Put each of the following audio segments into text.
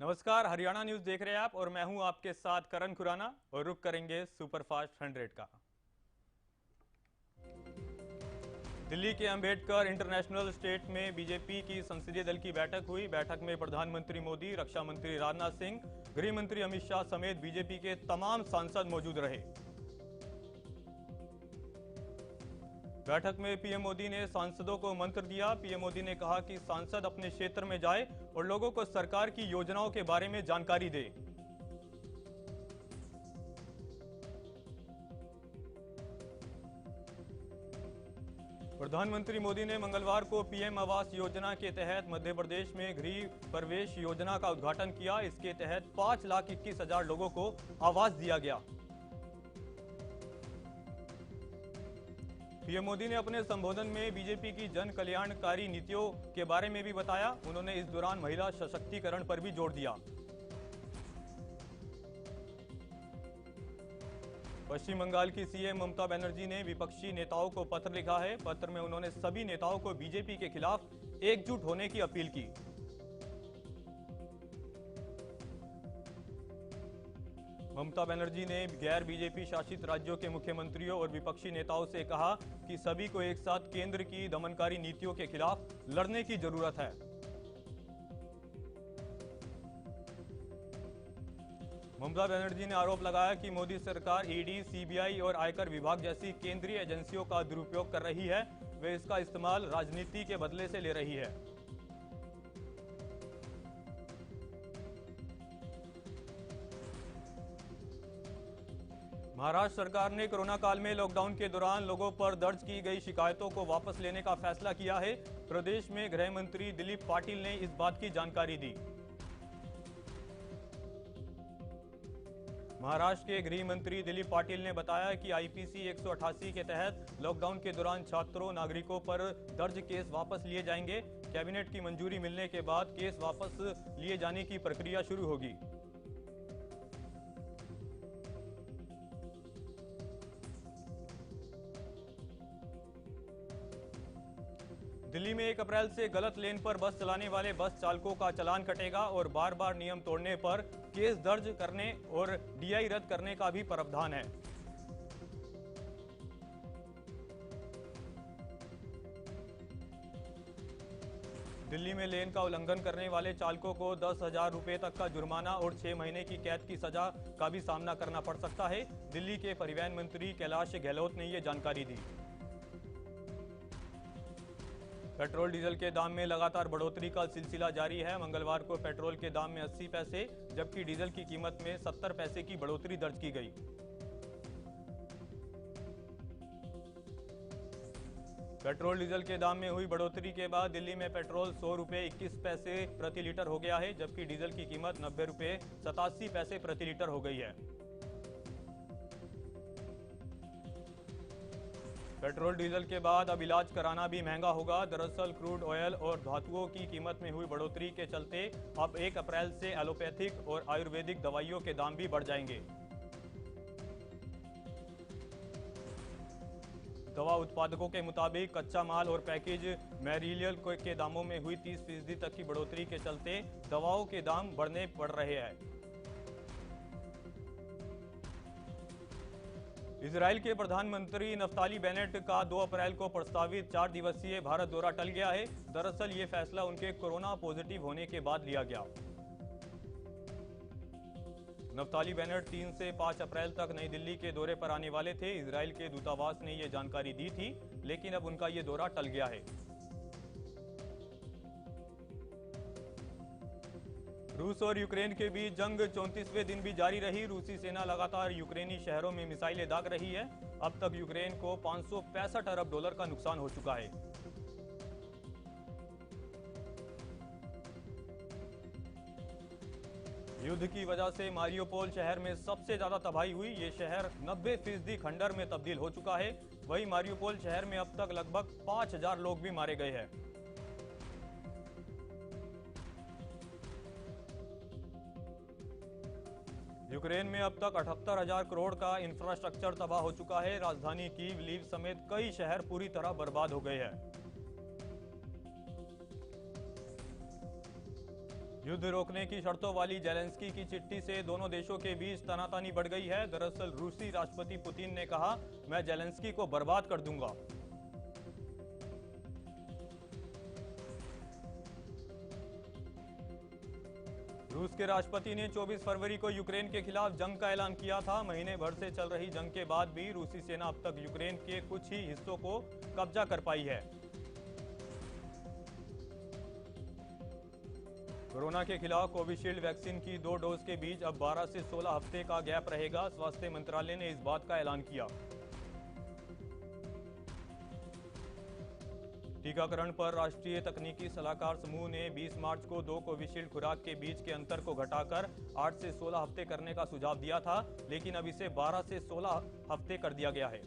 नमस्कार, हरियाणा न्यूज देख रहे हैं आप और मैं हूं आपके साथ करण खुराना और रुक करेंगे सुपरफास्ट 100 का। दिल्ली के अंबेडकर इंटरनेशनल स्टेट में बीजेपी की संसदीय दल की बैठक हुई। बैठक में प्रधानमंत्री मोदी, रक्षा मंत्री राजनाथ सिंह, गृह मंत्री अमित शाह समेत बीजेपी के तमाम सांसद मौजूद रहे। बैठक में पीएम मोदी ने सांसदों को मंत्र दिया। पीएम मोदी ने कहा कि सांसद अपने क्षेत्र में जाए और लोगों को सरकार की योजनाओं के बारे में जानकारी दे। प्रधानमंत्री मोदी ने मंगलवार को पीएम आवास योजना के तहत मध्य प्रदेश में गृह प्रवेश योजना का उद्घाटन किया। इसके तहत 5,21,000 लोगों को आवास दिया गया। पीएम मोदी ने अपने संबोधन में बीजेपी की जन कल्याणकारी नीतियों के बारे में भी बताया। उन्होंने इस दौरान महिला सशक्तिकरण पर भी जोर दिया। पश्चिम बंगाल की सीएम ममता बनर्जी ने विपक्षी नेताओं को पत्र लिखा है। पत्र में उन्होंने सभी नेताओं को बीजेपी के खिलाफ एकजुट होने की अपील की। ममता बनर्जी ने गैर बीजेपी शासित राज्यों के मुख्यमंत्रियों और विपक्षी नेताओं से कहा कि सभी को एक साथ केंद्र की दमनकारी नीतियों के खिलाफ लड़ने की जरूरत है। ममता बनर्जी ने आरोप लगाया कि मोदी सरकार ईडी, सीबीआई और आयकर विभाग जैसी केंद्रीय एजेंसियों का दुरुपयोग कर रही है। वे इसका इस्तेमाल राजनीति के बदले से ले रही है। महाराष्ट्र सरकार ने कोरोना काल में लॉकडाउन के दौरान लोगों पर दर्ज की गई शिकायतों को वापस लेने का फैसला किया है। प्रदेश में गृह मंत्री दिलीप पाटिल ने इस बात की जानकारी दी। महाराष्ट्र के गृह मंत्री दिलीप पाटिल ने बताया कि आईपीसी 188 के तहत लॉकडाउन के दौरान छात्रों, नागरिकों पर दर्ज केस वापस लिए जाएंगे। कैबिनेट की मंजूरी मिलने के बाद केस वापस लिए जाने की प्रक्रिया शुरू होगी। दिल्ली में 1 अप्रैल से गलत लेन पर बस चलाने वाले बस चालकों का चालान कटेगा और बार बार नियम तोड़ने पर केस दर्ज करने और डीआई रद्द करने का भी प्रावधान है। दिल्ली में लेन का उल्लंघन करने वाले चालकों को 10,000 रुपए तक का जुर्माना और 6 महीने की कैद की सजा का भी सामना करना पड़ सकता है। दिल्ली के परिवहन मंत्री कैलाश गहलोत ने यह जानकारी दी। पेट्रोल डीजल के दाम में लगातार बढ़ोतरी का सिलसिला जारी है। मंगलवार को पेट्रोल के दाम में 80 पैसे जबकि डीजल की कीमत में 70 पैसे की बढ़ोतरी दर्ज की गई। पेट्रोल डीजल के दाम में हुई बढ़ोतरी के बाद दिल्ली में पेट्रोल 100 रुपये 21 पैसे प्रति लीटर हो गया है, जबकि डीजल की कीमत 90 रुपये 87 पैसे प्रति लीटर हो गई है। पेट्रोल डीजल के बाद अब इलाज कराना भी महंगा होगा। दरअसल क्रूड ऑयल और धातुओं की कीमत में हुई बढ़ोतरी के चलते अब 1 अप्रैल से एलोपैथिक और आयुर्वेदिक दवाइयों के दाम भी बढ़ जाएंगे। दवा उत्पादकों के मुताबिक कच्चा माल और पैकेज मैटीरियल के दामों में हुई 30% तक की बढ़ोतरी के चलते दवाओं के दाम बढ़ने पड़ रहे हैं। इजराइल के प्रधानमंत्री नफ्ताली बेनेट का 2 अप्रैल को प्रस्तावित 4 दिवसीय भारत दौरा टल गया है। दरअसल ये फैसला उनके कोरोना पॉजिटिव होने के बाद लिया गया। नफ्ताली बेनेट 3 से 5 अप्रैल तक नई दिल्ली के दौरे पर आने वाले थे। इजराइल के दूतावास ने यह जानकारी दी थी, लेकिन अब उनका यह दौरा टल गया है। रूस और यूक्रेन के बीच जंग 34वें दिन भी जारी रही। रूसी सेना लगातार यूक्रेनी शहरों में मिसाइलें दाग रही है। अब तक यूक्रेन को $565 अरब का नुकसान हो चुका है। युद्ध की वजह से मारियोपोल शहर में सबसे ज्यादा तबाही हुई। ये शहर 90% खंडर में तब्दील हो चुका है। वहीं मारियोपोल शहर में अब तक लगभग 5,000 लोग भी मारे गए हैं। यूक्रेन में अब तक 78,000 करोड़ का इंफ्रास्ट्रक्चर तबाह हो चुका है। राजधानी कीव, लीव समेत कई शहर पूरी तरह बर्बाद हो गए हैं। युद्ध रोकने की शर्तों वाली जेलेंस्की की चिट्ठी से दोनों देशों के बीच तनातनी बढ़ गई है। दरअसल रूसी राष्ट्रपति पुतिन ने कहा, मैं जेलेंस्की को बर्बाद कर दूंगा। रूस के राष्ट्रपति ने 24 फरवरी को यूक्रेन के खिलाफ जंग का ऐलान किया था। महीने भर से चल रही जंग के बाद भी रूसी सेना अब तक यूक्रेन के कुछ ही हिस्सों को कब्जा कर पाई है। कोरोना के खिलाफ कोविशील्ड वैक्सीन की 2 डोज के बीच अब 12 से 16 हफ्ते का गैप रहेगा। स्वास्थ्य मंत्रालय ने इस बात का ऐलान किया। टीकाकरण पर राष्ट्रीय तकनीकी सलाहकार समूह ने 20 मार्च को 2 कोविशील्ड खुराक के बीच के अंतर को घटाकर 8 से 16 हफ्ते करने का सुझाव दिया था, लेकिन अब इसे 12 से 16 हफ्ते कर दिया गया है।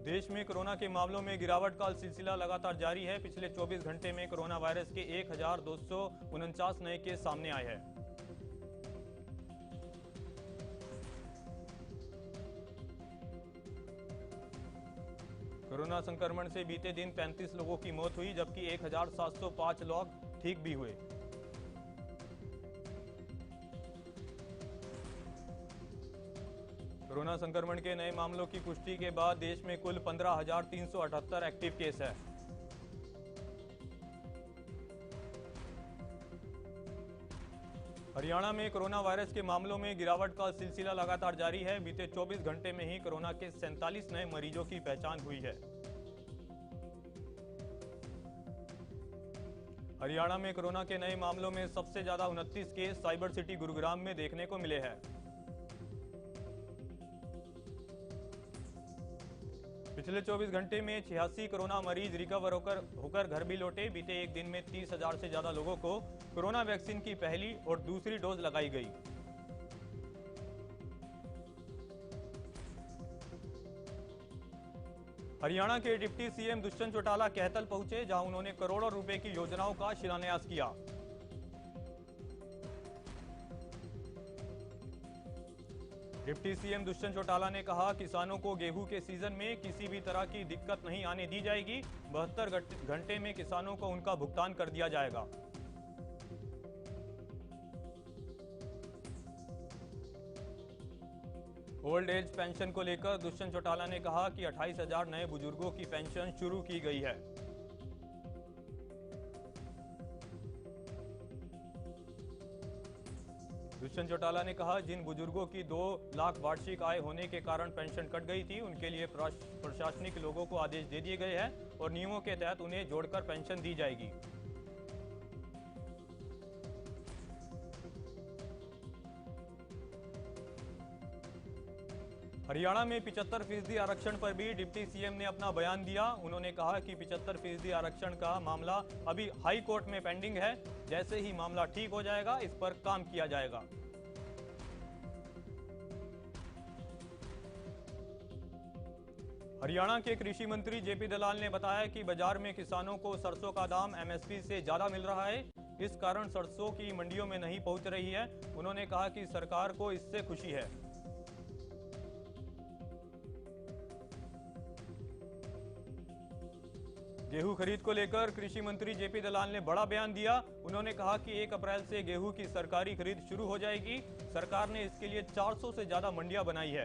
देश में कोरोना के मामलों में गिरावट का सिलसिला लगातार जारी है। पिछले 24 घंटे में कोरोना वायरस के 1249 नए केस सामने आए हैं। कोरोना संक्रमण से बीते दिन 35 लोगों की मौत हुई, जबकि 1705 लोग ठीक भी हुए। कोरोना संक्रमण के नए मामलों की पुष्टि के बाद देश में कुल 15,378 एक्टिव केस है। हरियाणा में कोरोना वायरस के मामलों में गिरावट का सिलसिला लगातार जारी है। बीते 24 घंटे में ही कोरोना के 47 नए मरीजों की पहचान हुई है। हरियाणा में कोरोना के नए मामलों में सबसे ज्यादा 29 केस साइबर सिटी गुरुग्राम में देखने को मिले हैं। पिछले 24 घंटे में 86 कोरोना मरीज रिकवर होकर घर भी लौटे। बीते एक दिन में 30,000 से ज्यादा लोगों को कोरोना वैक्सीन की पहली और दूसरी डोज लगाई गई। हरियाणा के डिप्टी सीएम दुष्यंत चौटाला कहतल पहुंचे, जहां उन्होंने करोड़ों रुपए की योजनाओं का शिलान्यास किया। डिप्टी सीएम दुष्यंत चौटाला ने कहा, किसानों को गेहूं के सीजन में किसी भी तरह की दिक्कत नहीं आने दी जाएगी। 72 घंटे में किसानों को उनका भुगतान कर दिया जाएगा। ओल्ड एज पेंशन को लेकर दुष्यंत चौटाला ने कहा कि 28,000 नए बुजुर्गों की पेंशन शुरू की गई है। दुष्यंत चौटाला ने कहा, जिन बुजुर्गों की 2 लाख वार्षिक आय होने के कारण पेंशन कट गई थी, उनके लिए प्रशासनिक लोगों को आदेश दे दिए गए हैं और नियमों के तहत उन्हें जोड़कर पेंशन दी जाएगी। हरियाणा में 75% आरक्षण पर भी डिप्टी सीएम ने अपना बयान दिया। उन्होंने कहा कि 75% आरक्षण का मामला अभी हाई कोर्ट में पेंडिंग है। जैसे ही मामला ठीक हो जाएगा, इस पर काम किया जाएगा। हरियाणा के कृषि मंत्री जेपी दलाल ने बताया कि बाजार में किसानों को सरसों का दाम एमएसपी से ज्यादा मिल रहा है। इस कारण सरसों की मंडियों में नहीं पहुंच रही है। उन्होंने कहा कि सरकार को इससे खुशी है। गेहूं खरीद को लेकर कृषि मंत्री जेपी दलाल ने बड़ा बयान दिया। उन्होंने कहा कि 1 अप्रैल से गेहूं की सरकारी खरीद शुरू हो जाएगी। सरकार ने इसके लिए 400 से ज्यादा मंडियां बनाई है।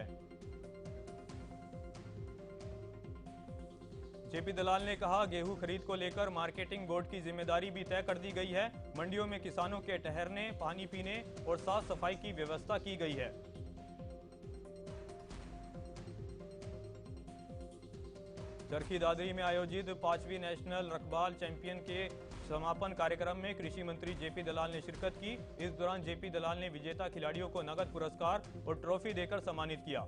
जेपी दलाल ने कहा, गेहूं खरीद को लेकर मार्केटिंग बोर्ड की जिम्मेदारी भी तय कर दी गई है। मंडियों में किसानों के ठहरने, पानी पीने और साफ सफाई की व्यवस्था की गई है। चरखी दादरी में आयोजित 5वीं नेशनल रकबाल चैंपियन के समापन कार्यक्रम में कृषि मंत्री जेपी दलाल ने शिरकत की। इस दौरान जेपी दलाल ने विजेता खिलाड़ियों को नगद पुरस्कार और ट्रॉफी देकर सम्मानित किया।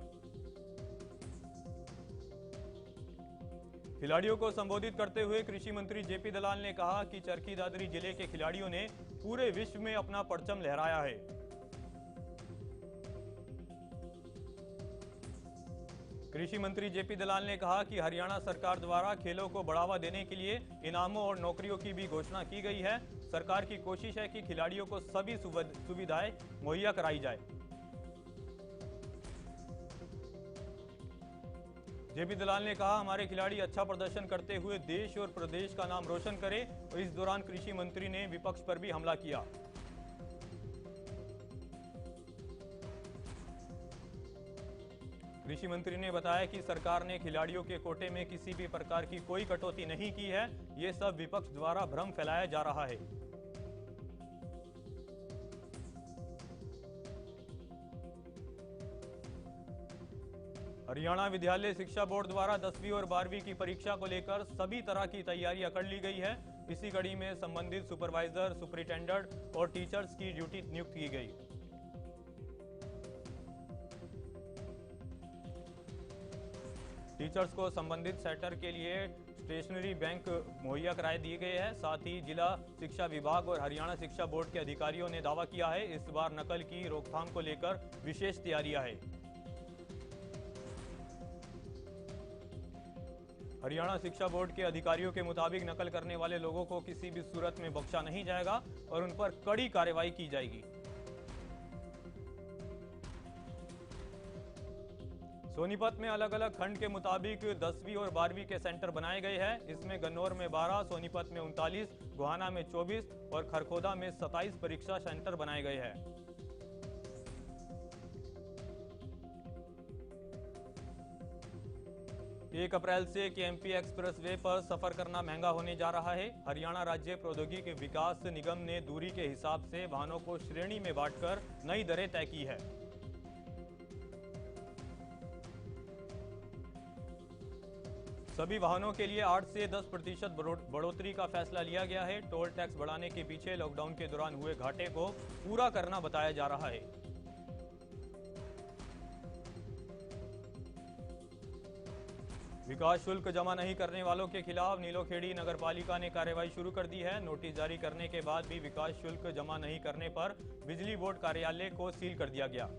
खिलाड़ियों को संबोधित करते हुए कृषि मंत्री जेपी दलाल ने कहा कि चरखी दादरी जिले के खिलाड़ियों ने पूरे विश्व में अपना परचम लहराया है। कृषि मंत्री जेपी दलाल ने कहा कि हरियाणा सरकार द्वारा खेलों को बढ़ावा देने के लिए इनामों और नौकरियों की भी घोषणा की गई है। सरकार की कोशिश है कि खिलाड़ियों को सभी सुविधाएं मुहैया कराई जाए। जेपी दलाल ने कहा, हमारे खिलाड़ी अच्छा प्रदर्शन करते हुए देश और प्रदेश का नाम रोशन करें। और इस दौरान कृषि मंत्री ने विपक्ष पर भी हमला किया। कृषि मंत्री ने बताया कि सरकार ने खिलाड़ियों के कोटे में किसी भी प्रकार की कोई कटौती नहीं की है। ये सब विपक्ष द्वारा भ्रम फैलाया जा रहा है। हरियाणा विद्यालय शिक्षा बोर्ड द्वारा 10वीं और 12वीं की परीक्षा को लेकर सभी तरह की तैयारियां कर ली गई है। इसी कड़ी में संबंधित सुपरवाइजर, सुपरिटेंडेंट और टीचर्स की ड्यूटी नियुक्त की गई। टीचर्स को संबंधित सेक्टर के लिए स्टेशनरी बैंक मुहैया कराए दिए गए हैं। साथ ही जिला शिक्षा विभाग और हरियाणा शिक्षा बोर्ड के अधिकारियों ने दावा किया है, इस बार नकल की रोकथाम को लेकर विशेष तैयारियां हैं। हरियाणा शिक्षा बोर्ड के अधिकारियों के मुताबिक नकल करने वाले लोगों को किसी भी सूरत में बख्शा नहीं जाएगा और उन पर कड़ी कार्रवाई की जाएगी। सोनीपत में अलग अलग खंड के मुताबिक 10वीं और 12वीं के सेंटर बनाए गए हैं। इसमें गन्नौर में 12, सोनीपत में 39, गोहाना में 24 और खरखोदा में 27 परीक्षा सेंटर बनाए गए हैं। 1 अप्रैल से केएमपी एक्सप्रेस वे पर सफर करना महंगा होने जा रहा है। हरियाणा राज्य प्रौद्योगिकी विकास निगम ने दूरी के हिसाब से वाहनों को श्रेणी में बांटकर नई दरें तय की है। सभी वाहनों के लिए 8 से 10% बढ़ोतरी का फैसला लिया गया है। टोल टैक्स बढ़ाने के पीछे लॉकडाउन के दौरान हुए घाटे को पूरा करना बताया जा रहा है। विकास शुल्क जमा नहीं करने वालों के खिलाफ नीलोखेड़ी नगरपालिका ने कार्रवाई शुरू कर दी है। नोटिस जारी करने के बाद भी विकास शुल्क जमा नहीं करने पर बिजली बोर्ड कार्यालय को सील कर दिया गया।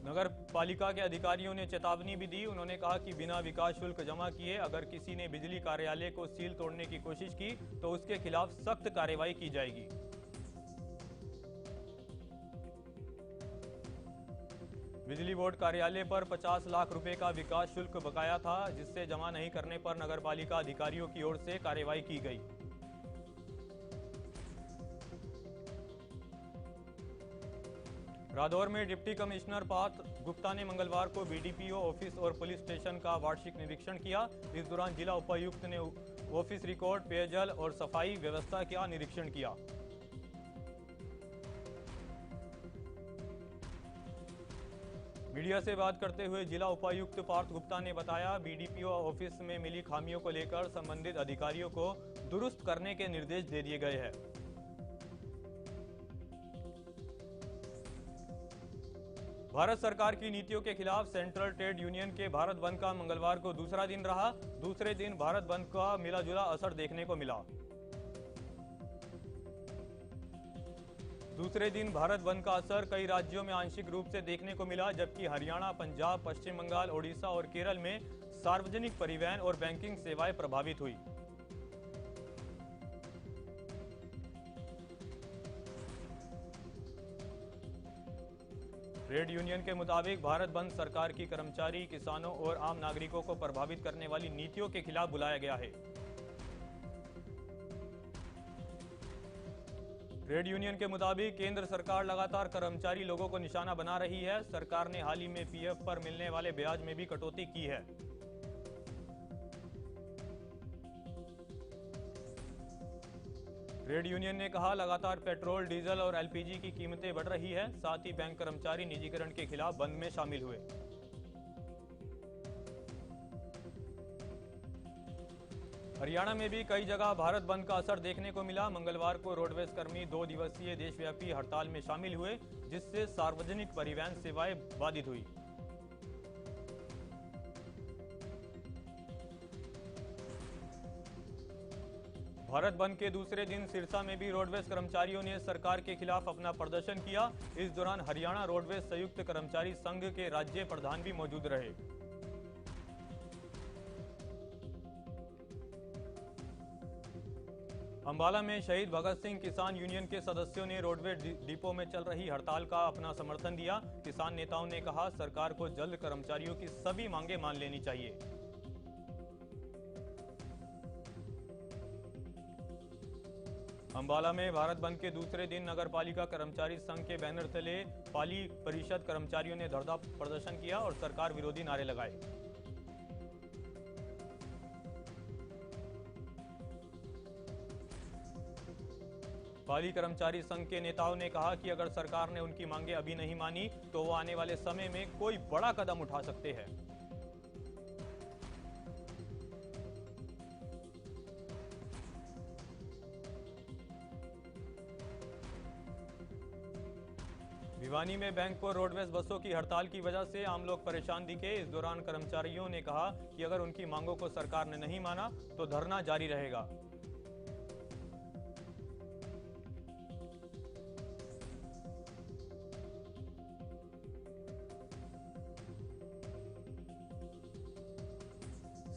नगर पालिका के अधिकारियों ने चेतावनी भी दी। उन्होंने कहा कि बिना विकास शुल्क जमा किए अगर किसी ने बिजली कार्यालय को सील तोड़ने की कोशिश की तो उसके खिलाफ सख्त कार्रवाई की जाएगी। बिजली बोर्ड कार्यालय पर 50 लाख रुपए का विकास शुल्क बकाया था, जिससे जमा नहीं करने पर नगरपालिका अधिकारियों की ओर से कार्रवाई की गई। रादौर में डिप्टी कमिश्नर पार्थ गुप्ता ने मंगलवार को बीडीपीओ ऑफिस और पुलिस स्टेशन का वार्षिक निरीक्षण किया। इस दौरान जिला उपायुक्त ने ऑफिस रिकॉर्ड, पेयजल और सफाई व्यवस्था का निरीक्षण किया। मीडिया से बात करते हुए जिला उपायुक्त पार्थ गुप्ता ने बताया, बीडीपीओ ऑफिस में मिली खामियों को लेकर संबंधित अधिकारियों को दुरुस्त करने के निर्देश दे दिए गए हैं। भारत सरकार की नीतियों के खिलाफ सेंट्रल ट्रेड यूनियन के भारत बंद का मंगलवार को दूसरा दिन रहा। दूसरे दिन भारत बंद का मिला-जुला असर देखने को मिला। दूसरे दिन भारत बंद का असर कई राज्यों में आंशिक रूप से देखने को मिला, जबकि हरियाणा, पंजाब, पश्चिम बंगाल, ओडिशा और केरल में सार्वजनिक परिवहन और बैंकिंग सेवाएं प्रभावित हुई। ट्रेड यूनियन के मुताबिक भारत बंद सरकार की कर्मचारी, किसानों और आम नागरिकों को प्रभावित करने वाली नीतियों के खिलाफ बुलाया गया है। ट्रेड यूनियन के मुताबिक केंद्र सरकार लगातार कर्मचारी लोगों को निशाना बना रही है। सरकार ने हाल ही में पीएफ पर मिलने वाले ब्याज में भी कटौती की है। ट्रेड यूनियन ने कहा, लगातार पेट्रोल, डीजल और एलपीजी की कीमतें बढ़ रही है। साथ ही बैंक कर्मचारी निजीकरण के खिलाफ बंद में शामिल हुए। हरियाणा में भी कई जगह भारत बंद का असर देखने को मिला। मंगलवार को रोडवेज कर्मी 2 दिवसीय देशव्यापी हड़ताल में शामिल हुए, जिससे सार्वजनिक परिवहन सेवाएं बाधित हुई। भारत बंद के दूसरे दिन सिरसा में भी रोडवेज कर्मचारियों ने सरकार के खिलाफ अपना प्रदर्शन किया। इस दौरान हरियाणा रोडवेज संयुक्त कर्मचारी संघ के राज्य प्रधान भी मौजूद रहे। अंबाला में शहीद भगत सिंह किसान यूनियन के सदस्यों ने रोडवेज डिपो में चल रही हड़ताल का अपना समर्थन दिया। किसान नेताओं ने कहा, सरकार को जल्द कर्मचारियों की सभी मांगें मान लेनी चाहिए। अंबाला में भारत बंद के दूसरे दिन नगर पालिका कर्मचारी संघ के बैनर तले पाली परिषद कर्मचारियों ने धरना प्रदर्शन किया और सरकार विरोधी नारे लगाए। पाली कर्मचारी संघ के नेताओं ने कहा कि अगर सरकार ने उनकी मांगें अभी नहीं मानी तो वो आने वाले समय में कोई बड़ा कदम उठा सकते हैं। भिवानी में बैंक और रोडवेज बसों की हड़ताल की वजह से आम लोग परेशान दिखे। इस दौरान कर्मचारियों ने कहा कि अगर उनकी मांगों को सरकार ने नहीं माना तो धरना जारी रहेगा।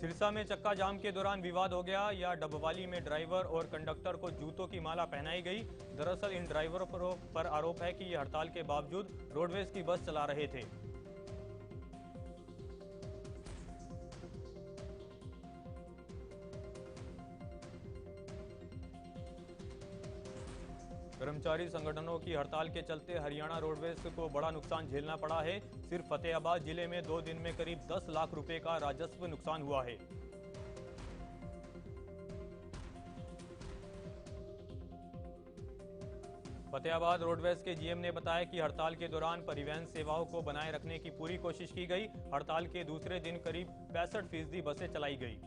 सिरसा में चक्का जाम के दौरान विवाद हो गया। या डबवाली में ड्राइवर और कंडक्टर को जूतों की माला पहनाई गई। दरअसल इन ड्राइवरों पर आरोप है कि ये हड़ताल के बावजूद रोडवेज की बस चला रहे थे। कर्मचारी संगठनों की हड़ताल के चलते हरियाणा रोडवेज को बड़ा नुकसान झेलना पड़ा है। सिर्फ फतेहाबाद जिले में 2 दिन में करीब 10 लाख रुपए का राजस्व नुकसान हुआ है। फतेहाबाद रोडवेज के जीएम ने बताया कि हड़ताल के दौरान परिवहन सेवाओं को बनाए रखने की पूरी कोशिश की गई। हड़ताल के दूसरे दिन करीब 65% बसें चलाई गई।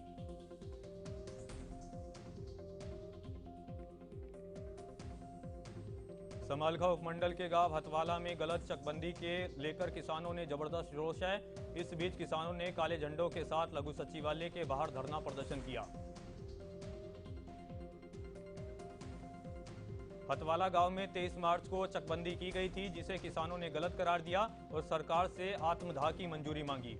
समालखा उपमंडल के गांव हथवाला में गलत चकबंदी के लेकर किसानों ने जबरदस्त रोष है। इस बीच किसानों ने काले झंडों के साथ लघु सचिवालय के बाहर धरना प्रदर्शन किया। हथवाला गांव में 23 मार्च को चकबंदी की गई थी, जिसे किसानों ने गलत करार दिया और सरकार से आत्मदाह की मंजूरी मांगी।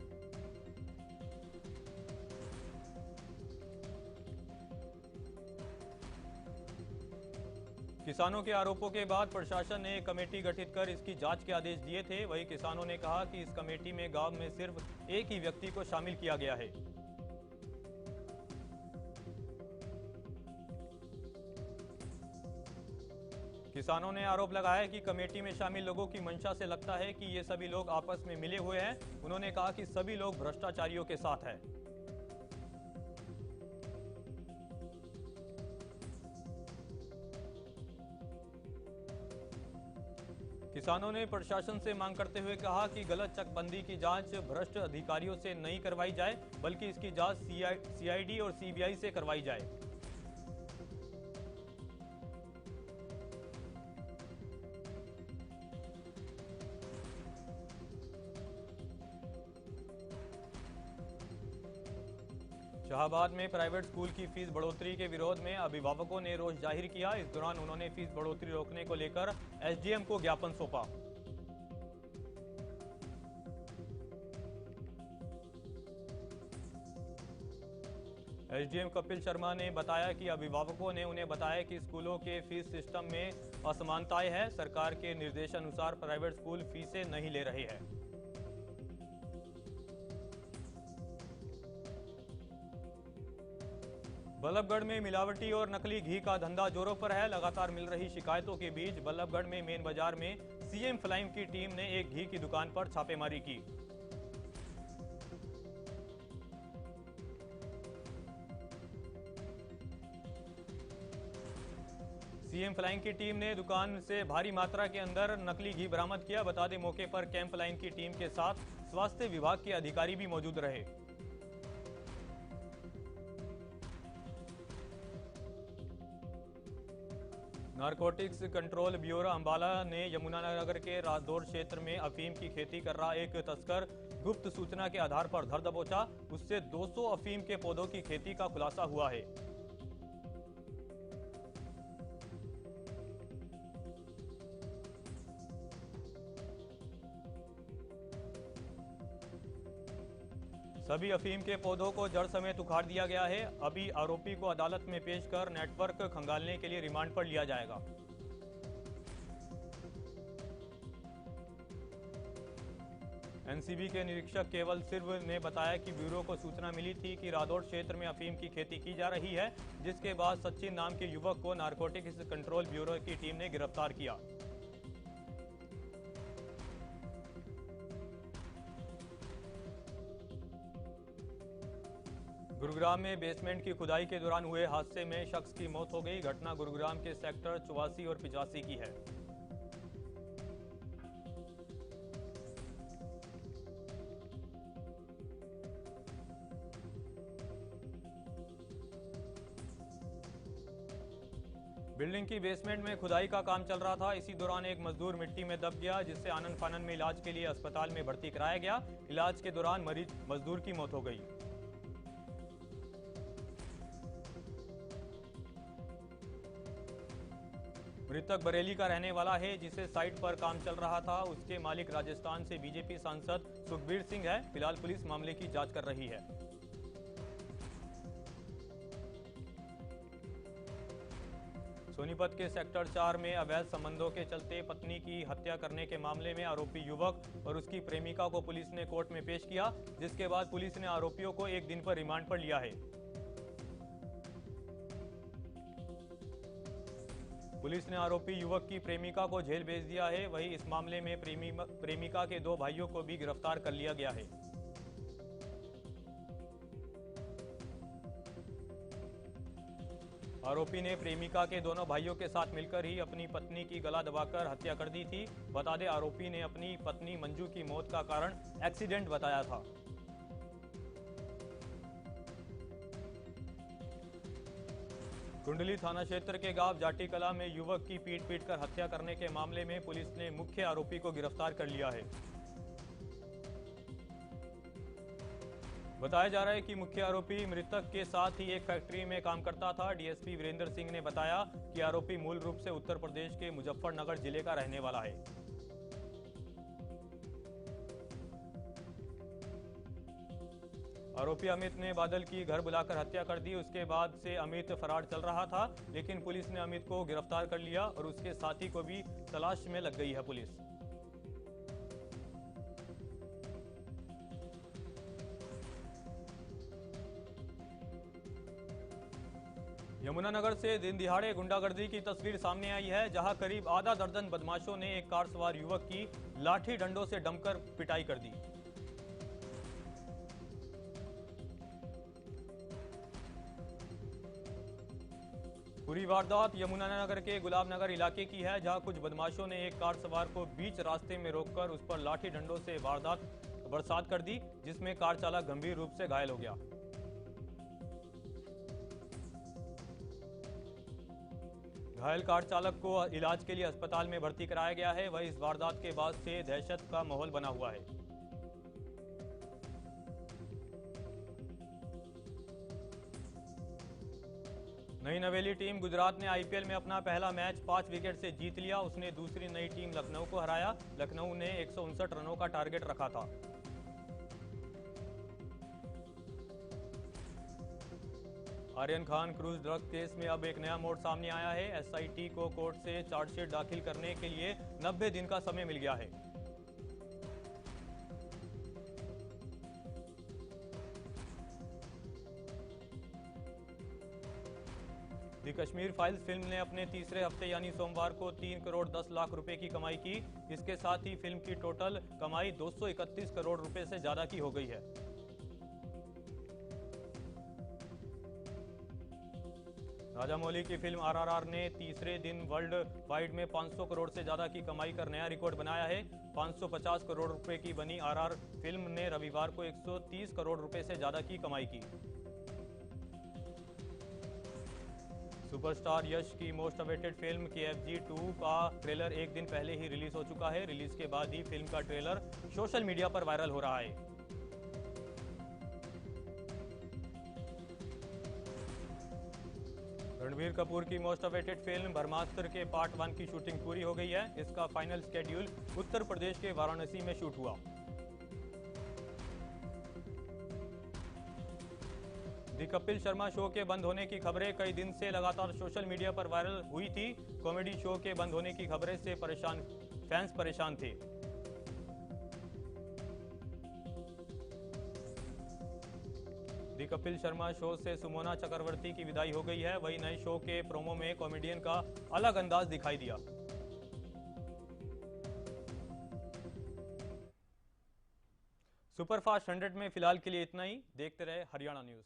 किसानों के आरोपों के बाद प्रशासन ने एक कमेटी गठित कर इसकी जांच के आदेश दिए थे। वहीं किसानों ने कहा कि इस कमेटी में गांव में सिर्फ एक ही व्यक्ति को शामिल किया गया है। किसानों ने आरोप लगाया कि कमेटी में शामिल लोगों की मंशा से लगता है कि ये सभी लोग आपस में मिले हुए हैं। उन्होंने कहा कि सभी लोग भ्रष्टाचारियों के साथ हैं। किसानों ने प्रशासन से मांग करते हुए कहा कि गलत चकबंदी की जांच भ्रष्ट अधिकारियों से नहीं करवाई जाए, बल्कि इसकी जांच सीआईडी और सीबीआई से करवाई जाए। शाहबाद में प्राइवेट स्कूल की फीस बढ़ोतरी के विरोध में अभिभावकों ने रोष जाहिर किया। इस दौरान उन्होंने फीस बढ़ोतरी रोकने को लेकर एसडीएम को ज्ञापन सौंपा। एसडीएम कपिल शर्मा ने बताया कि अभिभावकों ने उन्हें बताया कि स्कूलों के फीस सिस्टम में असमानताएं हैं। सरकार के निर्देशानुसार प्राइवेट स्कूल फीसें नहीं ले रहे हैं। बल्लभगढ़ में मिलावटी और नकली घी का धंधा जोरों पर है। लगातार मिल रही शिकायतों के बीच बल्लभगढ़ में मेन बाजार में सीएम फ्लाइम की टीम ने एक घी की दुकान पर छापेमारी की। सीएम फ्लाइंग की टीम ने दुकान से भारी मात्रा के अंदर नकली घी बरामद किया। बता दें, मौके पर कैंप लाइन की टीम के साथ स्वास्थ्य विभाग के अधिकारी भी मौजूद रहे। नारकोटिक्स कंट्रोल ब्यूरो अंबाला ने यमुनानगर के राजदौर क्षेत्र में अफीम की खेती कर रहा एक तस्कर गुप्त सूचना के आधार पर धर दबोचा। उससे 200 अफीम के पौधों की खेती का खुलासा हुआ है। सभी अफीम के पौधों को जड़ समेत उखाड़ दिया गया है। अभी आरोपी को अदालत में पेश कर नेटवर्क खंगालने के लिए रिमांड पर लिया जाएगा। एनसीबी के निरीक्षक केवल सिर्व ने बताया कि ब्यूरो को सूचना मिली थी कि रादौर क्षेत्र में अफीम की खेती की जा रही है, जिसके बाद सचिन नाम के युवक को नारकोटिक्स कंट्रोल ब्यूरो की टीम ने गिरफ्तार किया। गुरुग्राम में बेसमेंट की खुदाई के दौरान हुए हादसे में शख्स की मौत हो गई। घटना गुरुग्राम के सेक्टर 84 और 85 की है। बिल्डिंग की बेसमेंट में खुदाई का काम चल रहा था। इसी दौरान एक मजदूर मिट्टी में दब गया, जिससे आनन फानन में इलाज के लिए अस्पताल में भर्ती कराया गया। इलाज के दौरान मजदूर की मौत हो गई। मृतक बरेली का रहने वाला है, जिसे साइट पर काम चल रहा था। उसके मालिक राजस्थान से बीजेपी सांसद सुखबीर सिंह है। फिलहाल पुलिस मामले की जांच कर रही है। सोनीपत के सेक्टर 4 में अवैध संबंधों के चलते पत्नी की हत्या करने के मामले में आरोपी युवक और उसकी प्रेमिका को पुलिस ने कोर्ट में पेश किया, जिसके बाद पुलिस ने आरोपियों को एक दिन पर रिमांड पर लिया है। पुलिस ने आरोपी युवक की प्रेमिका को जेल भेज दिया है। वहीं इस मामले में प्रेमिका के 2 भाइयों को भी गिरफ्तार कर लिया गया है। आरोपी ने प्रेमिका के दोनों भाइयों के साथ मिलकर ही अपनी पत्नी की गला दबाकर हत्या कर दी थी। बता दें, आरोपी ने अपनी पत्नी मंजू की मौत का कारण एक्सीडेंट बताया था। कुंडली थाना क्षेत्र के गांव जाटी कला में युवक की पीट कर हत्या करने के मामले में पुलिस ने मुख्य आरोपी को गिरफ्तार कर लिया है। बताया जा रहा है कि मुख्य आरोपी मृतक के साथ ही एक फैक्ट्री में काम करता था। डीएसपी वीरेंद्र सिंह ने बताया कि आरोपी मूल रूप से उत्तर प्रदेश के मुजफ्फरनगर जिले का रहने वाला है। आरोपी अमित ने बादल की घर बुलाकर हत्या कर दी। उसके बाद से अमित फरार चल रहा था, लेकिन पुलिस ने अमित को गिरफ्तार कर लिया और उसके साथी को भी तलाश में लग गई है पुलिस। यमुनानगर से दिन दिहाड़े गुंडागर्दी की तस्वीर सामने आई है, जहां करीब आधा दर्जन बदमाशों ने एक कार सवार युवक की लाठी डंडों से डमकर पिटाई कर दी। पूरी वारदात यमुनानगर के गुलाबनगर इलाके की है, जहां कुछ बदमाशों ने एक कार सवार को बीच रास्ते में रोककर उस पर लाठी डंडों से बरसात कर दी, जिसमें कार चालक गंभीर रूप से घायल हो गया। घायल कार चालक को इलाज के लिए अस्पताल में भर्ती कराया गया है। वहीं इस वारदात के बाद से दहशत का माहौल बना हुआ है। नई नवेली टीम गुजरात ने आईपीएल में अपना पहला मैच 5 विकेट से जीत लिया। उसने दूसरी नई टीम लखनऊ को हराया। लखनऊ ने 159 रनों का टारगेट रखा था। Aryan Khan cruise drug case में अब एक नया मोड़ सामने आया है। एसआईटी को कोर्ट से चार्जशीट दाखिल करने के लिए 90 दिन का समय मिल गया है। दी कश्मीर फाइल्स फिल्म ने अपने तीसरे हफ्ते यानी सोमवार को 3 करोड़ 10 लाख रुपए की कमाई की। इसके साथ ही फिल्म की टोटल कमाई 231 करोड़ रुपए से ज्यादा की हो गई है। राजामौली की फिल्म आरआरआर ने तीसरे दिन वर्ल्ड वाइड में 500 करोड़ से ज्यादा की कमाई कर नया रिकॉर्ड बनाया है। 550 करोड़ रुपए की बनी आरआर फिल्म ने रविवार को 130 करोड़ रुपए से ज्यादा की कमाई की। सुपरस्टार यश की मोस्ट अवेटेड फिल्म KFG 2 का ट्रेलर एक दिन पहले ही रिलीज हो चुका है। रिलीज के बाद ही फिल्म का ट्रेलर सोशल मीडिया पर वायरल हो रहा है। रणबीर कपूर की मोस्ट अवेटेड फिल्म ब्रह्मास्त्र के पार्ट 1 की शूटिंग पूरी हो गई है। इसका फाइनल स्केड्यूल उत्तर प्रदेश के वाराणसी में शूट हुआ। दी कपिल शर्मा शो के बंद होने की खबरें कई दिन से लगातार सोशल मीडिया पर वायरल हुई थी। कॉमेडी शो के बंद होने की खबरें से फैंस परेशान थे। दी कपिल शर्मा शो से सुमोना चक्रवर्ती की विदाई हो गई है। वहीं नए शो के प्रोमो में कॉमेडियन का अलग अंदाज दिखाई दिया। सुपरफास्ट 100 में फिलहाल के लिए इतना ही। देखते रहे हरियाणा न्यूज।